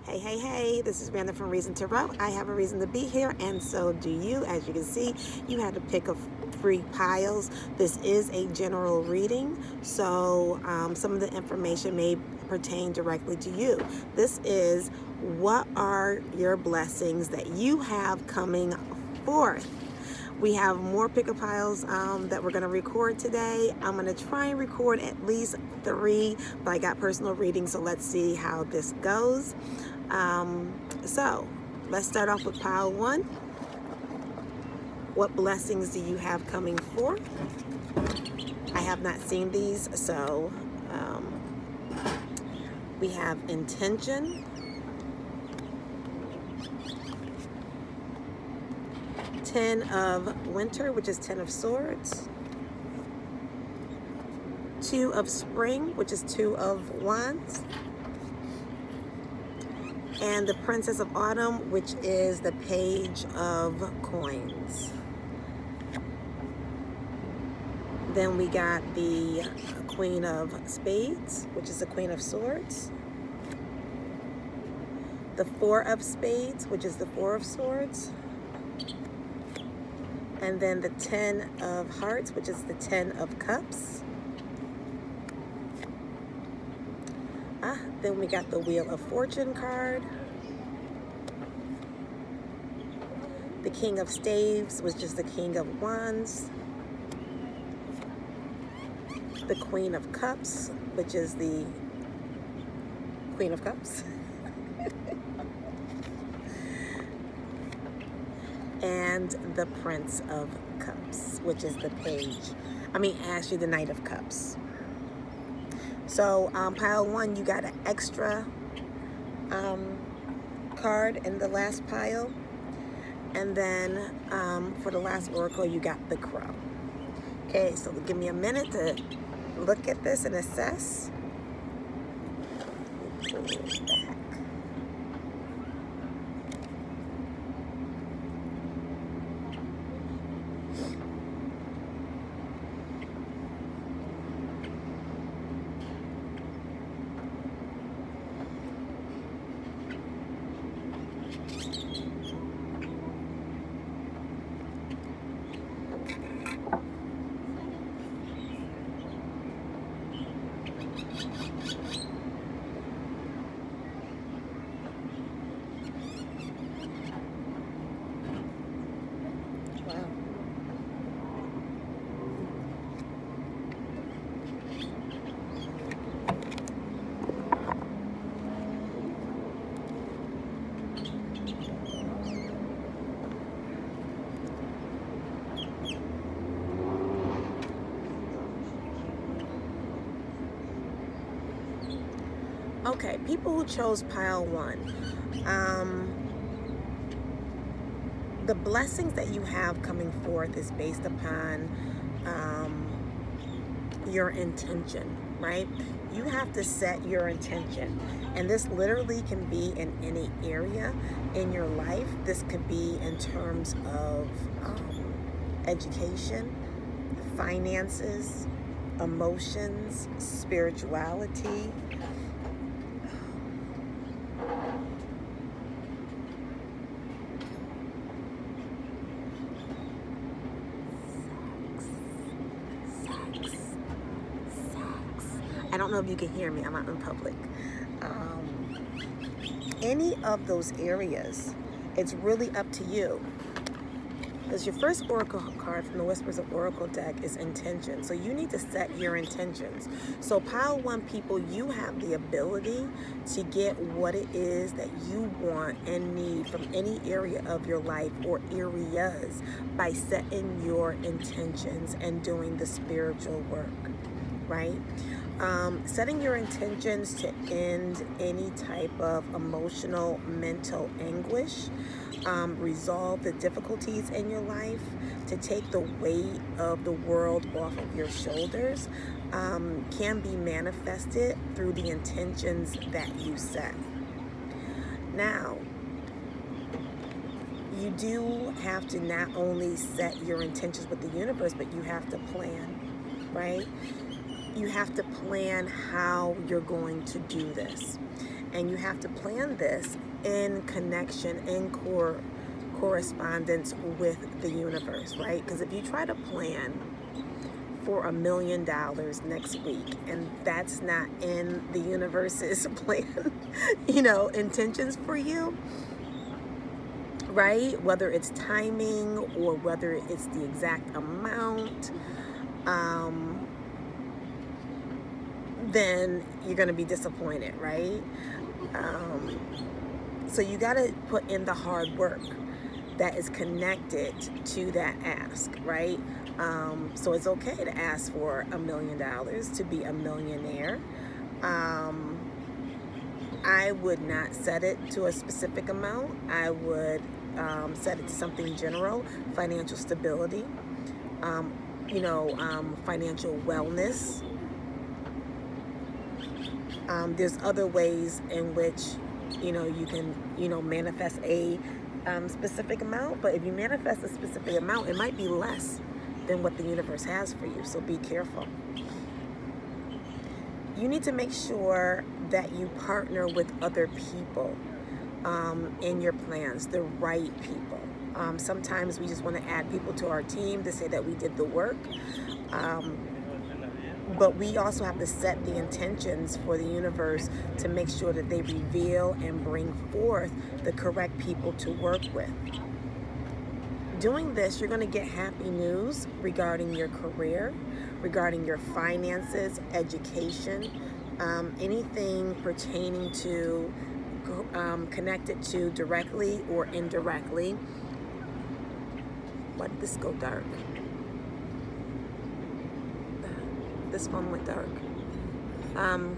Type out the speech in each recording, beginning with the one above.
Hey, hey, hey, this is Brandon from Reason to Row. I have a reason to be here, and so do you. As you can see, you had to pick a free piles. This is a general reading, so some of the information may pertain directly to you. This is what are your blessings that you have coming forth. We have more pick a piles that we're going to record today. I'm going to try and record at least 3, but I got personal readings, so let's see how this goes. So let's start off with pile 1. What blessings do you have coming forth? I have not seen these, so we have intention, 10 of winter, which is 10 of swords, 2 of spring, which is 2 of wands, and the Princess of Autumn, which is the Page of Coins. Then we got the Queen of Spades, which is the Queen of Swords, the 4 of Spades, which is the 4 of Swords, and then the 10 of Hearts, which is the 10 of Cups. Then we got the Wheel of Fortune card, the King of Staves, which is the King of Wands, the Queen of Cups, which is the Queen of Cups, and the Prince of Cups, which is the the Knight of Cups. So pile 1, you got an extra card in the last pile. And then for the last oracle, you got the Crow. Okay, so give me a minute to look at this and assess. What the heck? Okay, people who chose pile 1, the blessings that you have coming forth is based upon your intention, right? You have to set your intention, and this literally can be in any area in your life. This could be in terms of education, finances, emotions, spirituality. I don't know if you can hear me. I'm out in public. Any of those areas, it's really up to you. Because your first oracle card from the Whispers of Oracle deck is intention. So you need to set your intentions. So pile 1 people, you have the ability to get what it is that you want and need from any area of your life or areas by setting your intentions and doing the spiritual work, right? Setting your intentions to end any type of emotional, mental anguish, resolve the difficulties in your life, to take the weight of the world off of your shoulders, can be manifested through the intentions that you set. Now, you do have to not only set your intentions with the universe, but you have to plan, right? You have to plan how you're going to do this. And you have to plan this in connection, in correspondence with the universe, right? Because if you try to plan for $1 million next week and that's not in the universe's plan, intentions for you, right? Whether it's timing or whether it's the exact amount, then you're going to be disappointed, right? So you got to put in the hard work that is connected to that ask, right? So it's okay to ask for $1 million to be a millionaire. I would not set it to a specific amount. I would set it to something general: financial stability, financial wellness. There's other ways in which you can manifest a specific amount, but if you manifest a specific amount, it might be less than what the universe has for you, so be careful. You need to make sure that you partner with other people in your plans, the right people. Sometimes we just want to add people to our team to say that we did the work, but we also have to set the intentions for the universe to make sure that they reveal and bring forth the correct people to work with. Doing this, you're going to get happy news regarding your career, regarding your finances, education, anything pertaining to, connected to directly or indirectly. Why did this go dark? This phone went dark.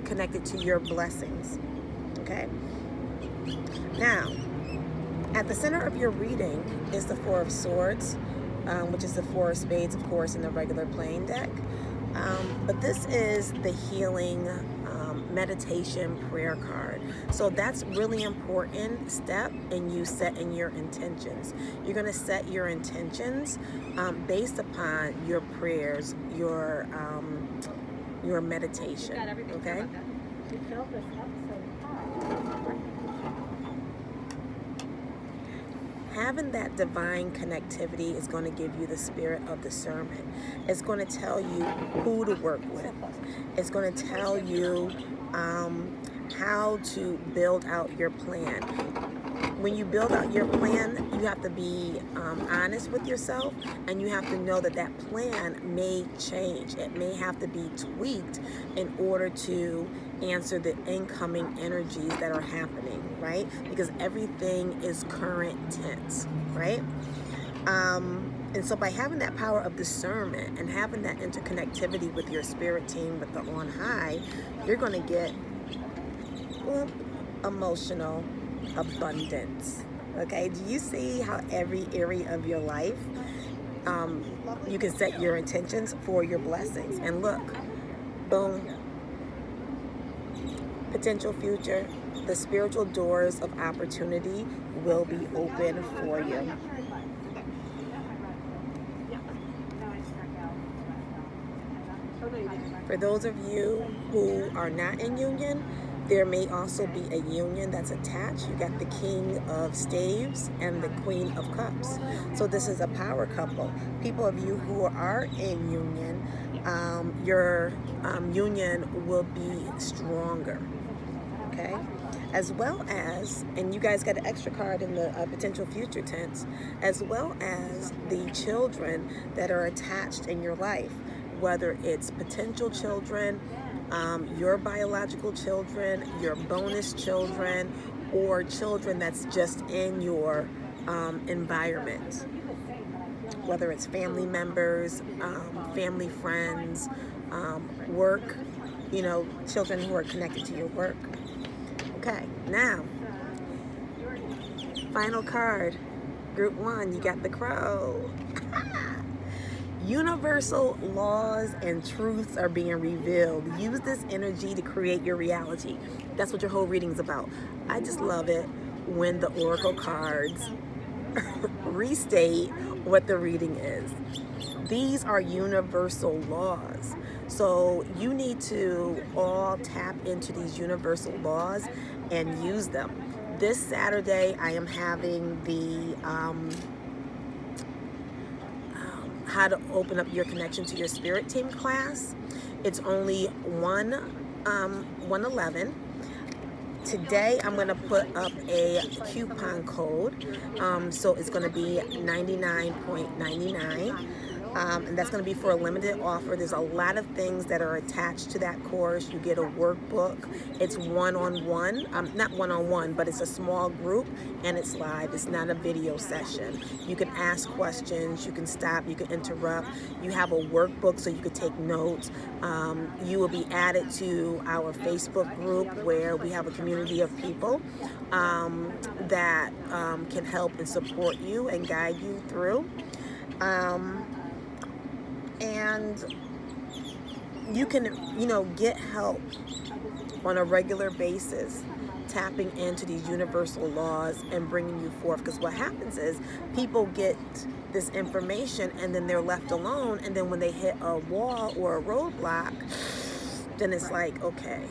Connected to your blessings, okay? Now, at the center of your reading is the Four of Swords, which is the Four of Spades, of course, in the regular playing deck. But this is the healing meditation prayer card. So that's really important step in you setting your intentions. You're going to set your intentions based upon your prayers, your meditation, okay? Having that divine connectivity is going to give you the spirit of discernment. It's going to tell you who to work with. It's going to tell you how to build out your plan. When you build out your plan, you have to be honest with yourself, and you have to know that that plan may change. It may have to be tweaked in order to answer the incoming energies that are happening, right? Because everything is current tense, right? And so by having that power of discernment and having that interconnectivity with your spirit team, with the on high, you're going to get emotional abundance. Okay, do you see how every area of your life you can set your intentions for your blessings? And look, boom, potential future, the spiritual doors of opportunity will be open for you. For those of you who are not in union, there may also be a union that's attached. You got the King of Staves and the Queen of Cups. So this is a power couple. People of you who are in union, your union will be stronger, okay? As well as, and you guys got an extra card in the potential future tense, as well as the children that are attached in your life, whether it's potential children, your biological children, your bonus children, or children that's just in your environment, whether it's family members, family friends, work, children who are connected to your work. Okay, now, final card, group 1, you got the Crow. Universal laws and truths are being revealed. Use this energy to create your reality. That's what your whole reading's about. I just love it when the oracle cards restate what the reading is. These are universal laws. So you need to all tap into these universal laws and use them. This Saturday, I am having the how to open up your connection to your spirit team class. It's only 111. Today I'm going to put up a coupon code, so it's going to be $99.99. And that's going to be for a limited offer. There's a lot of things that are attached to that course. You get a workbook. It's one-on-one, not one-on-one, but it's a small group, and it's live. It's not a video session. You can ask questions, you can stop, you can interrupt. You have a workbook so you can take notes. You will be added to our Facebook group where we have a community of people that can help and support you and guide you through. And you can, get help on a regular basis, tapping into these universal laws and bringing you forth. Because what happens is people get this information and then they're left alone. And then when they hit a wall or a roadblock, then it's like, okay,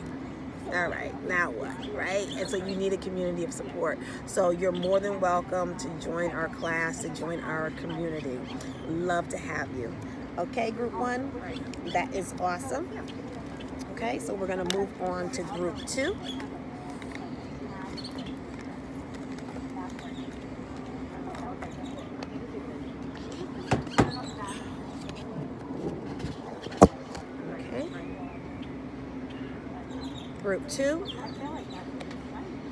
all right, now what, right? And so you need a community of support. So you're more than welcome to join our class, to join our community. Love to have you. Okay, group 1, that is awesome. Okay, so we're going to move on to group 2. Okay. Group 2,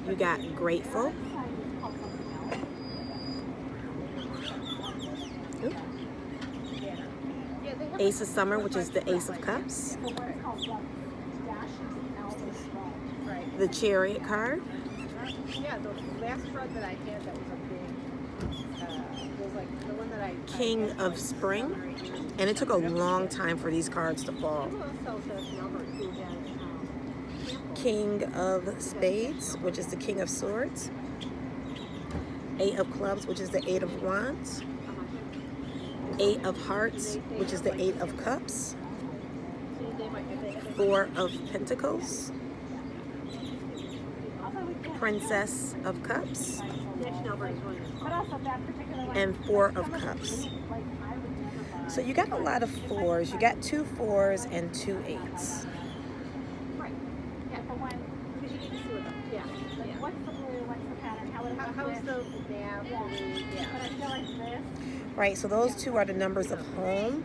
you got grateful. Ooh. Ace of Summer, which is the Ace of Cups. The Chariot card. Yeah, the last card that I had that was a big, was like the one that I... King of Spring. And it took a long time for these cards to fall. King of Spades, which is the King of Swords. 8 of Clubs, which is the 8 of Wands. 8 of Hearts, which is the 8 of Cups. 4 of Pentacles. Princess of Cups. And 4 of Cups. So you got a lot of 4s. You got 2 4s and 2 8s. Right, so those 2 are the numbers of home.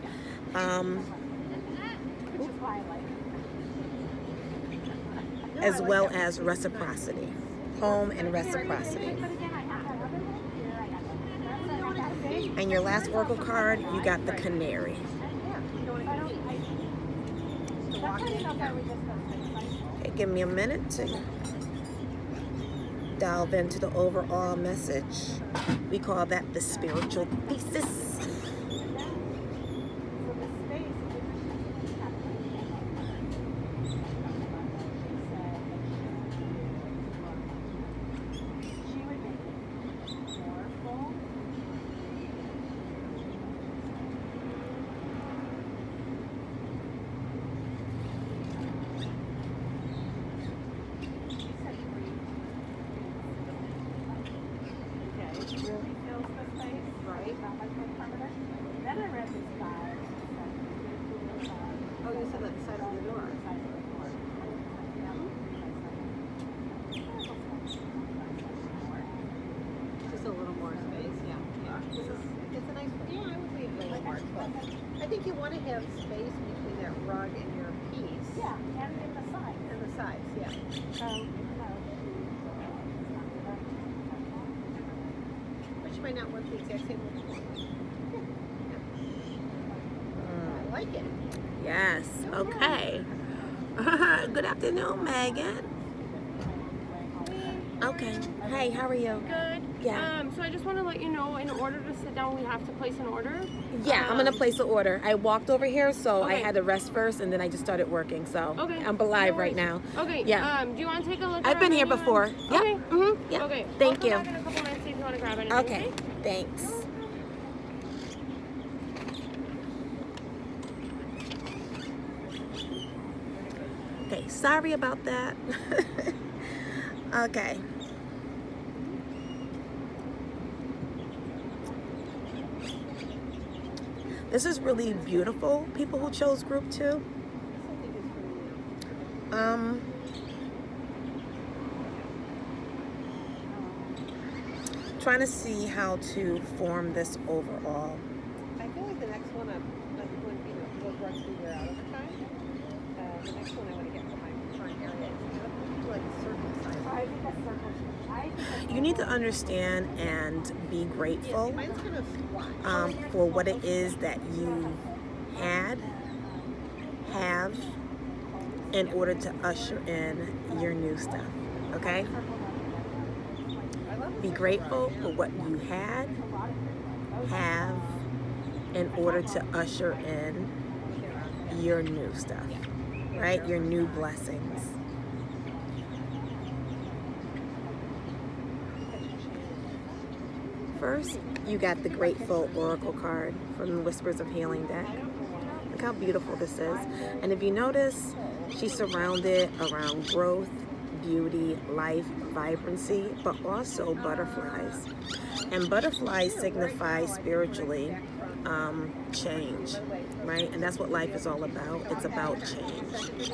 As well as reciprocity. Home and reciprocity. And your last oracle card, you got the Canary. Okay, give me a minute to delve into the overall message. We call that the spiritual thesis. Oh, you said that side of the door. Just a little more space, yeah. It's a nice, I would leave a little more, but I think you want to have space between that rug and your piece. Yeah, and in the sides. And the sides, yeah. But you might not want the exact same one. I like it. Yes, okay. Good afternoon, Megan. Okay. Hey, how are you? Good. Yeah. So I just want to let you know, in order to sit down, we have to place an order. Yeah, I'm gonna place the order. I walked over here, so I Okay. had to rest first, and then I just started working. So Okay. I'm live No right worries. now. Okay. Yeah. Do you want to take a look? I've at been our here menu before. and- Yep. Okay. Mm-hmm. Yep. Okay. Thank I'll you. come back in a couple minutes see if you want to grab anything. Okay. Thanks. Okay. Sorry about that. Okay. This is really beautiful, people who chose group 2. Trying to see how to form this overall. I feel like the next one I'm going to go run through your out over time. The next one I want to get behind front area. Do like a circle size. You need to understand and be grateful Mine's kind of flat. for what it is that you have in order to usher in your new stuff. Okay? Be grateful for what you have in order to usher in your new stuff, right? Your new blessings. First, you got the Grateful Oracle card from the Whispers of Healing deck. Look how beautiful this is. And if you notice, she's surrounded around growth, beauty, life, vibrancy, but also butterflies. And butterflies signify spiritually change, right? And that's what life is all about. It's about change.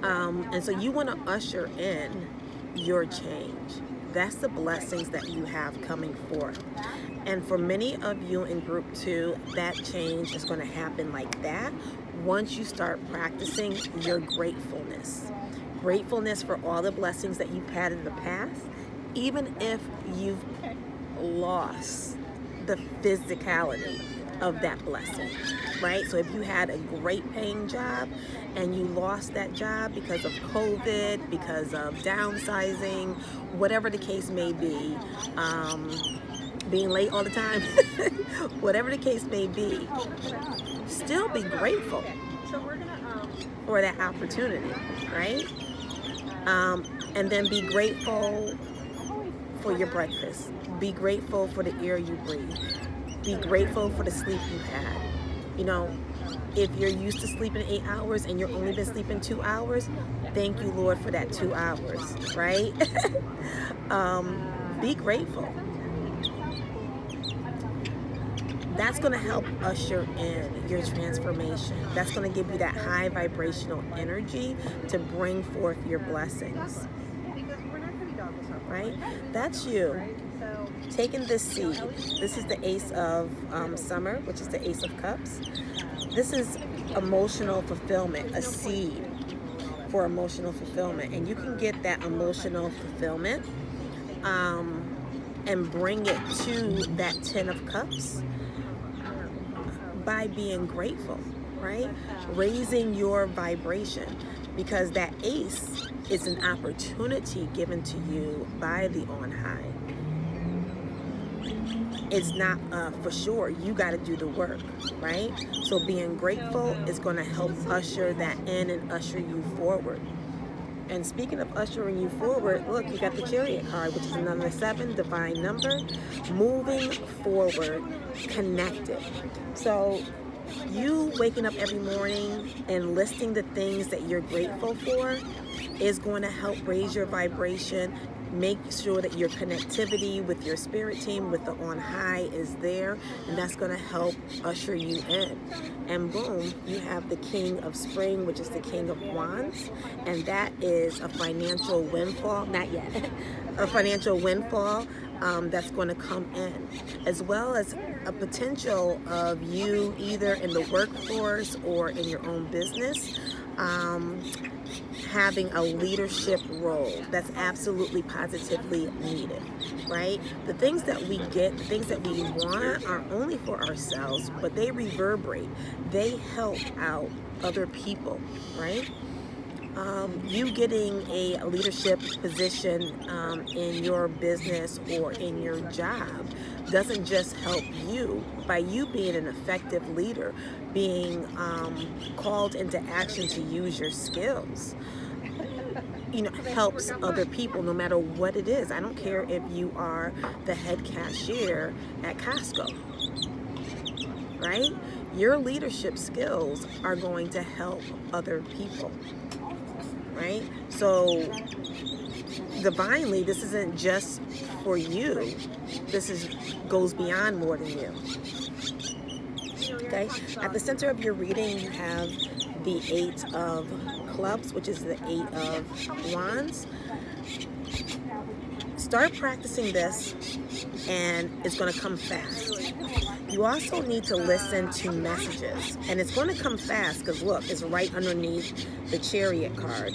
And so you want to usher in your change. That's the blessings that you have coming forth. And for many of you in group 2, that change is going to happen like that once you start practicing your gratefulness. Gratefulness for all the blessings that you've had in the past, even if you've lost the physicality of that blessing, right? So if you had a great paying job and you lost that job because of COVID, because of downsizing, whatever the case may be, being late all the time, whatever the case may be, still be grateful for that opportunity, right? And then be grateful for your breakfast. Be grateful for the air you breathe. Be grateful for the sleep you had. You know, if you're used to sleeping 8 hours and you've only been sleeping 2 hours, thank you, Lord, for that 2 hours, right? Be grateful. That's going to help usher in your transformation. That's going to give you that high vibrational energy to bring forth your blessings. Right? That's you taking this seed. This is the Ace of Summer, which is the Ace of Cups. This is emotional fulfillment, a seed for emotional fulfillment. And you can get that emotional fulfillment and bring it to that 10 of Cups by being grateful, right? Raising your vibration, because that ace is an opportunity given to you by the on high. It's not for sure. You got to do the work, right? So being grateful is going to help usher that in and usher you forward. And speaking of ushering you forward, look, you got the Chariot card, which is number 7, divine number, moving forward, connected. So you waking up every morning and listing the things that you're grateful for is going to help raise your vibration. Make sure that your connectivity with your spirit team, with the on high, is there, and that's going to help usher you in. And boom, you have the King of Spring, which is the King of Wands, and that is a financial windfall, not yet, a financial windfall that's going to come in, as well as a potential of you either in the workforce or in your own business having a leadership role that's absolutely positively needed, right? The things that we get, the things that we want are only for ourselves, but they reverberate. They help out other people, right? You getting a leadership position in your business or in your job doesn't just help you. By you being an effective leader, being called into action to use your skills, you know, helps other people no matter what it is. I don't care if you are the head cashier at Costco, right? Your leadership skills are going to help other people, right? So divinely, this isn't just for you. This goes beyond more than you. Okay? At the center of your reading, you have the 8 of Clubs, which is the 8 of Wands. Start practicing this, and it's going to come fast. You also need to listen to messages, and it's going to come fast because look, it's right underneath the Chariot card.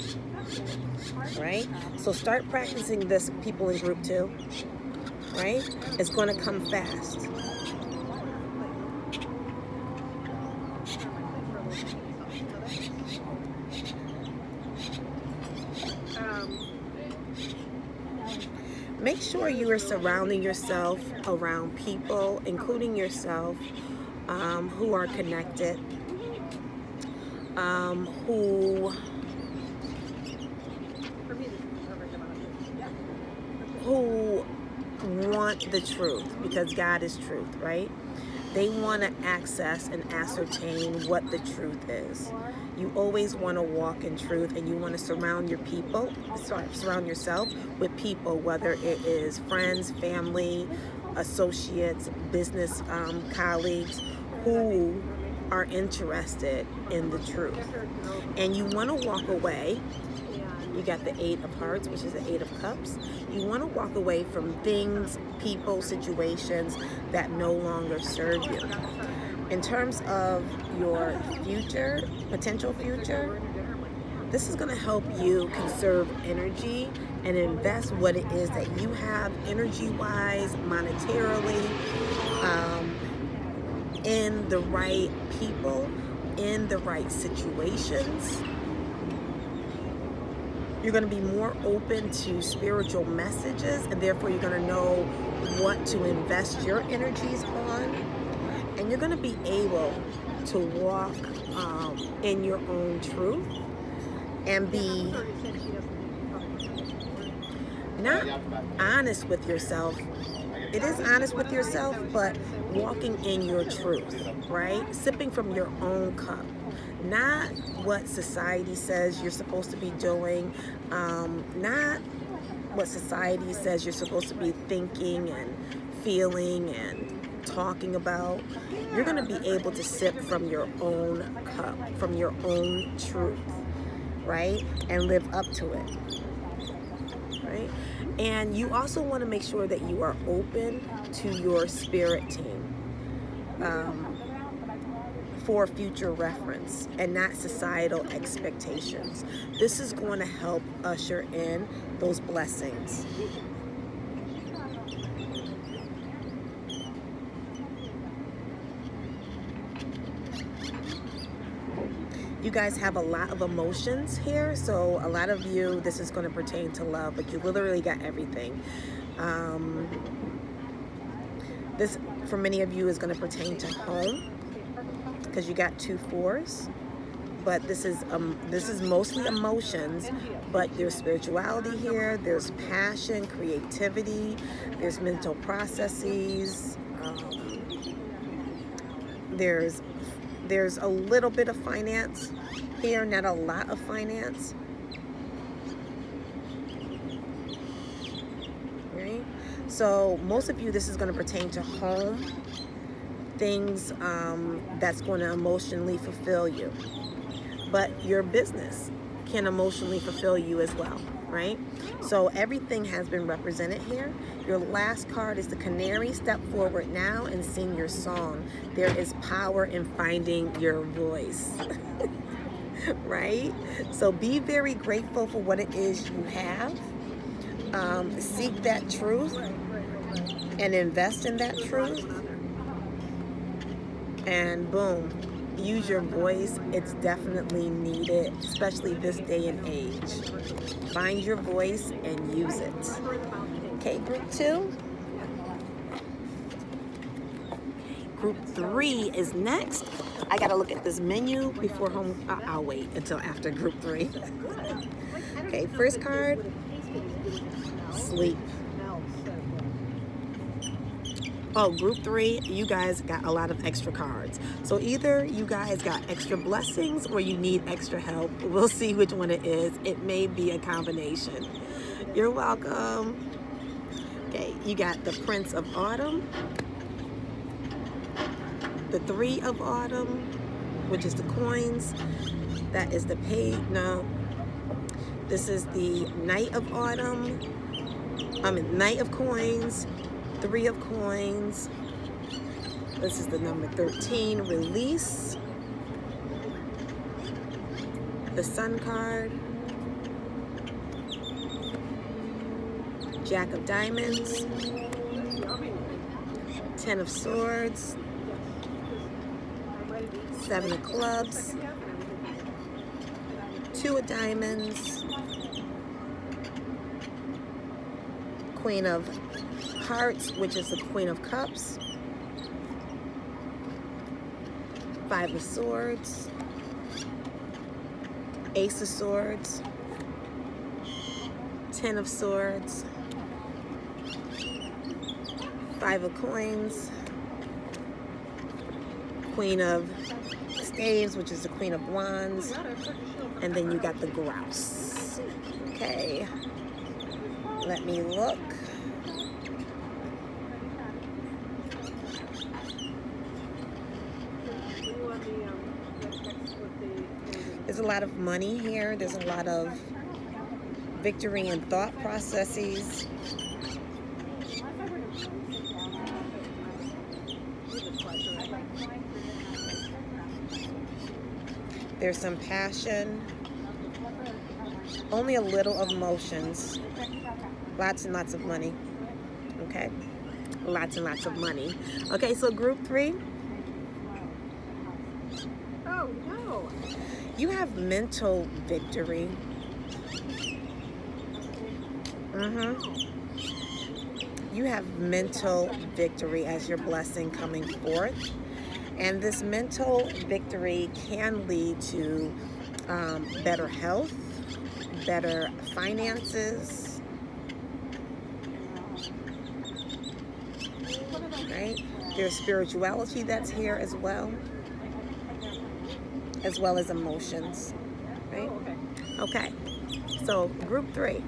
Right? So start practicing this, people in group 2. Right? It's going to come fast. Make sure you are surrounding yourself around people, including yourself, who are connected, who want the truth, because God is truth, right? They want to access and ascertain what the truth is. You always want to walk in truth, and you want to surround yourself with people, whether it is friends, family, associates, business colleagues, who are interested in the truth. And you want to walk away. You got the 8 of Hearts, which is the 8 of Cups. You want to walk away from things, people, situations that no longer serve you. In terms of your future, potential future, this is going to help you conserve energy and invest what it is that you have energy-wise, monetarily, in the right people, in the right situations. You're going to be more open to spiritual messages, and therefore you're going to know what to invest your energies on. And you're going to be able to walk in your own truth and be not honest with yourself. It is honest with yourself, but walking in your truth, right? Sipping from your own cup. Not what society says you're supposed to be doing, not what society says you're supposed to be thinking and feeling and talking about. You're going to be able to sip from your own cup, from your own truth, right? And live up to it, right? And you also want to make sure that you are open to your spirit team for future reference and not societal expectations. This is going to help usher in those blessings. You guys have a lot of emotions here, so a lot of you, this is going to pertain to love, but you literally got everything. This, for many of you, is going to pertain to home, because you got 2 4s. But this is mostly emotions, but there's spirituality here, there's passion, creativity, there's mental processes, there's a little bit of finance here, not a lot of finance. Right? So most of you, this is going to pertain to home, things that's going to emotionally fulfill you. But your business can emotionally fulfill you as well, right? So everything has been represented here. Your last card is the Canary. Step forward now and sing your song. There is power in finding your voice, right? So be very grateful for what it is you have. Seek that truth and invest in that truth. And boom. Use your voice. It's definitely needed, especially this day and age. Find your voice and use it. Okay, group 2. Group 3 is next. I gotta look at this menu before home. I'll wait until after group 3. Okay, first card, sleep. Oh, group 3, you guys got a lot of extra cards. So either you guys got extra blessings or you need extra help. We'll see which one it is. It may be a combination. You're welcome. Okay, you got the Prince of Autumn, the Three of Autumn, which is the coins. That is the no. This is the Knight of Autumn. Knight of Coins, Three of Coins. This is the number 13, Release. The Sun card. Jack of Diamonds. Ten of Swords. Seven of Clubs. Two of Diamonds. Queen of Hearts, which is the Queen of Cups. Five of Swords. Ace of Swords. Ten of Swords. Five of Coins. Queen of Staves, which is the Queen of Wands. And then you got the Grouse. Okay. Let me look. There's a lot of money here. There's a lot of victory and thought processes. There's some passion. Only a little of emotions. Lots and lots of money. Okay? Lots and lots of money. Okay, so group 3. Oh, no. You have mental victory. You have mental victory as your blessing coming forth. And this mental victory can lead to better health, better finances, right? There's spirituality that's here as well as emotions, right? Okay, so group 3,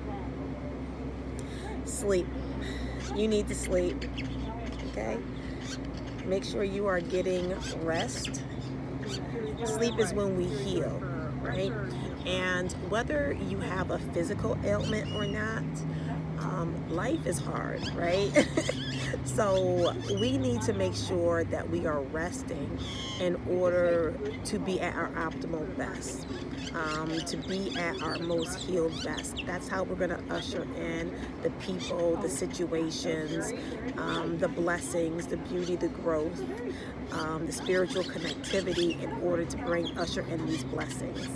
sleep. You need to sleep, okay? Make sure you are getting rest. Sleep is when we heal, right? And whether you have a physical ailment or not, life is hard, right? So we need to make sure that we are resting in order to be at our optimal best, to be at our most healed best. That's how we're going to usher in the people, the situations, the blessings, the beauty, the growth, the spiritual connectivity in order to usher in these blessings.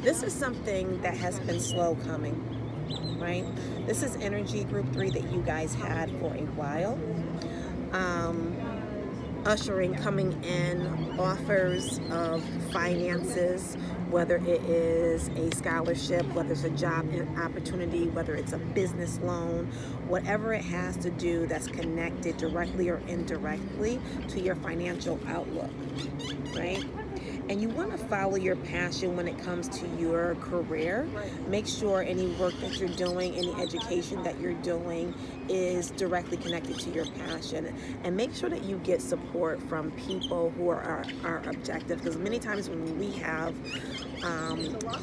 This is something that has been slow coming, right? This is energy group 3 that you guys had for a while. Ushering coming in offers of finances, whether it is a scholarship, whether it's a job opportunity, whether it's a business loan, whatever it has to do that's connected directly or indirectly to your financial outlook, right? And you want to follow your passion when it comes to your career. Make sure any work that you're doing, any education that you're doing is directly connected to your passion. And make sure that you get support from people who are our objective. Because many times when we have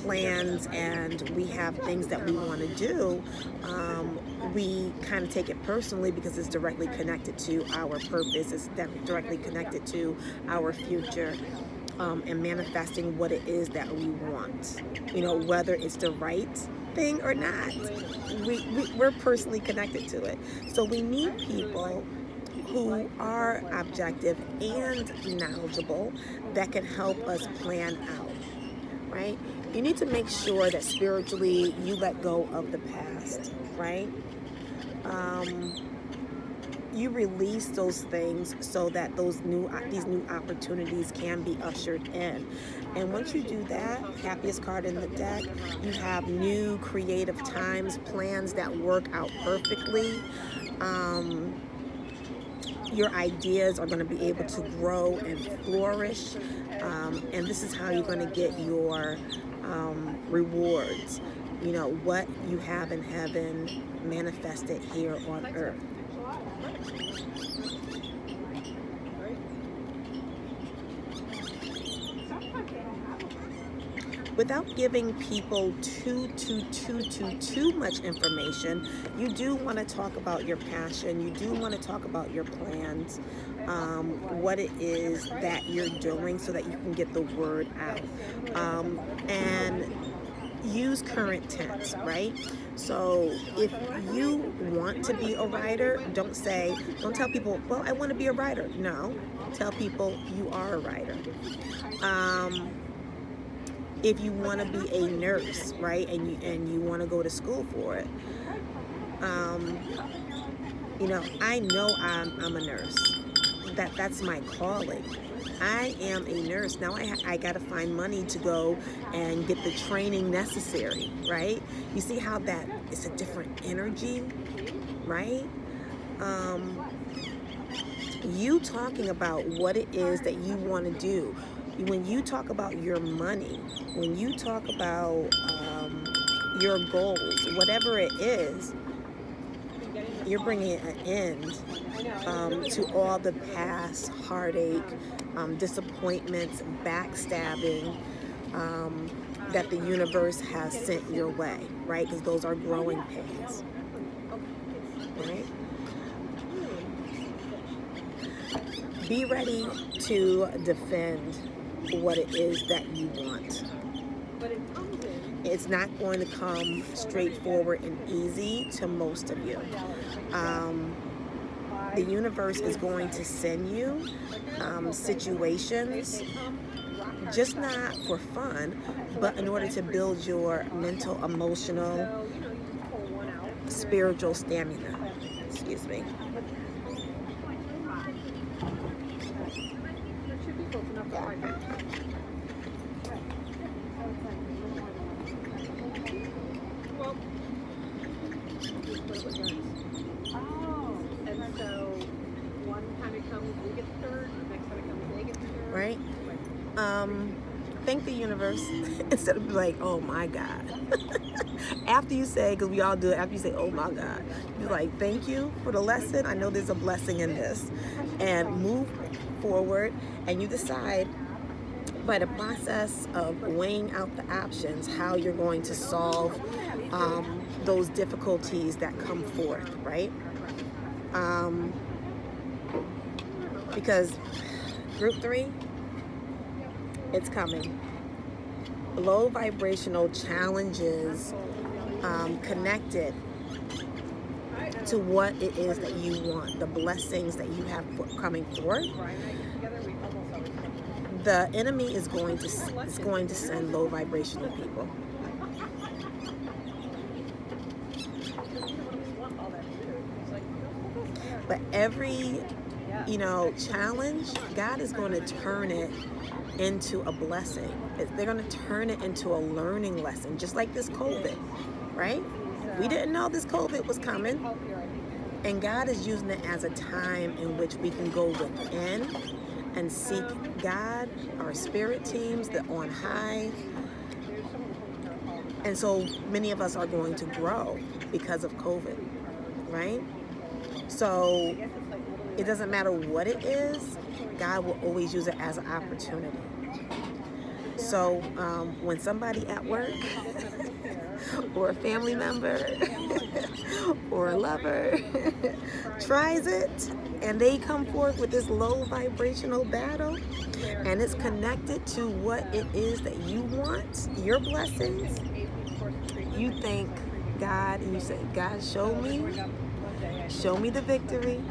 plans and we have things that we want to do, we kind of take it personally because it's directly connected to our purpose. It's directly connected to our future. And manifesting what it is that we want, whether it's the right thing or not, we're personally connected to it. So we need people who are objective and knowledgeable that can help us plan out, right? You need to make sure that spiritually you let go of the past, right? You release those things so that these new opportunities can be ushered in. And once you do that, happiest card in the deck, you have new creative times, plans that work out perfectly. your ideas are going to be able to grow and flourish, and this is how you're going to get your rewards. You know, what you have in heaven manifested here on earth. Without giving people too much information, you do want to talk about your passion. You do want to talk about your plans, what it is that you're doing so that you can get the word out. And use current tense, right? So if you want to be a writer, don't tell people, well, I want to be a writer. No, tell people you are a writer. If you want to be a nurse, right, and you want to go to school for it, you know I'm a nurse. That's my calling. I am a nurse. Now I got to find money to go and get the training necessary, right? You see how that is a different energy, right? You talking about what it is that you want to do. When you talk about your money, when you talk about your goals, whatever it is, you're bringing an end to all the past heartache, disappointments, backstabbing that the universe has sent your way, right? Because those are growing pains, right? Be ready to defend what it is that you want. It's not going to come straightforward and easy to most of you. The universe is going to send you situations, just not for fun, but in order to build your mental, emotional, spiritual stamina. Excuse me. And so one time it comes, we get the third, the next time it comes, they get the third. Right? Thank the universe instead of like, oh my God. After you say, because we all do it, after you say, oh my God, you're like, thank you for the lesson. I know there's a blessing in this. And move forward, and you decide by the process of weighing out the options how you're going to solve those difficulties that come forth, right? Because group 3, it's coming. Low vibrational challenges connected to what it is that you want, the blessings that you have coming forth. The enemy is going to send low vibrational people. But every challenge, God is going to turn it into a blessing. They're going to turn it into a learning lesson, just like this COVID, right? We didn't know this COVID was coming, and God is using it as a time in which we can go within and seek God, our spirit teams, the on high. And so many of us are going to grow because of COVID, right? So it doesn't matter what it is, God will always use it as an opportunity. So when somebody at work or a family member or a lover tries it and they come forth with this low vibrational battle and it's connected to what it is that you want, your blessings, you thank God and you say, God, show me the victory,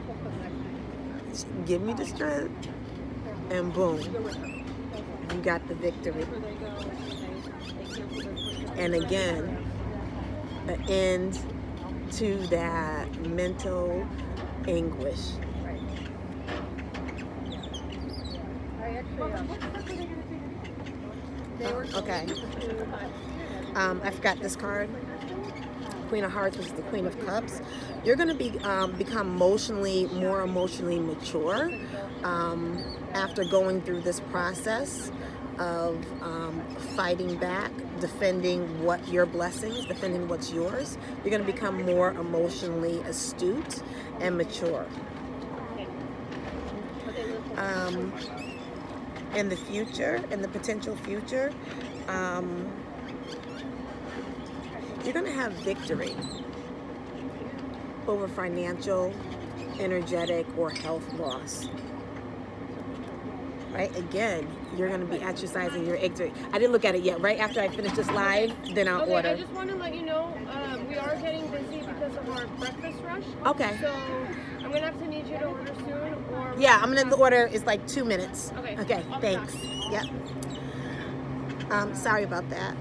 give me the strength, and boom, you got the victory. And again, an end to that mental anguish. Okay. I forgot this card. Queen of Hearts, which is the Queen of Cups, you're going to be become more emotionally mature after going through this process of fighting back, defending what your blessings, defending what's yours. You're going to become more emotionally astute and mature. In the future, in the potential future, you're going to have victory over financial, energetic, or health loss. Right? Again, you're going to be exercising your ignorance. I didn't look at it yet. Right after I finish this live, then I'll order. I just want to let you know, we are getting busy because of our breakfast rush. Okay. So I'm going to have to need you to order soon. Or Yeah, I'm going to order. It's like 2 minutes. Okay. Okay, I'll be thanks. back. Yep. Sorry about that.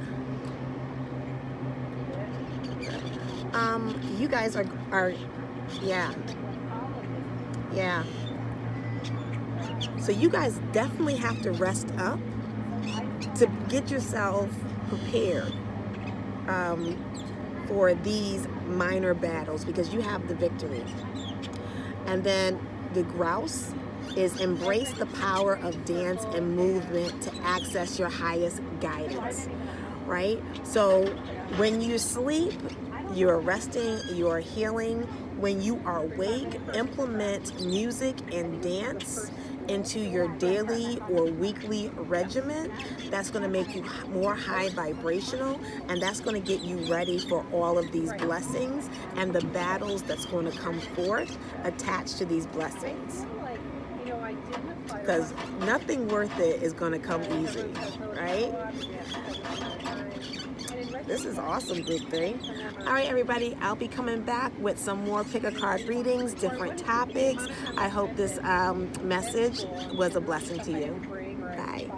You guys are yeah. So you guys definitely have to rest up to get yourself prepared for these minor battles, because you have the victory. And then the grouse is embrace the power of dance and movement to access your highest guidance, right? So when you sleep, you're resting, you're healing. When you are awake, implement music and dance into your daily or weekly regimen. That's going to make you more high vibrational, and that's going to get you ready for all of these blessings and the battles that's going to come forth attached to these blessings. Because nothing worth it is going to come easy, right? This is awesome, group 3. All right, everybody, I'll be coming back with some more pick-a-card readings, different topics. I hope this message was a blessing to you. Bye.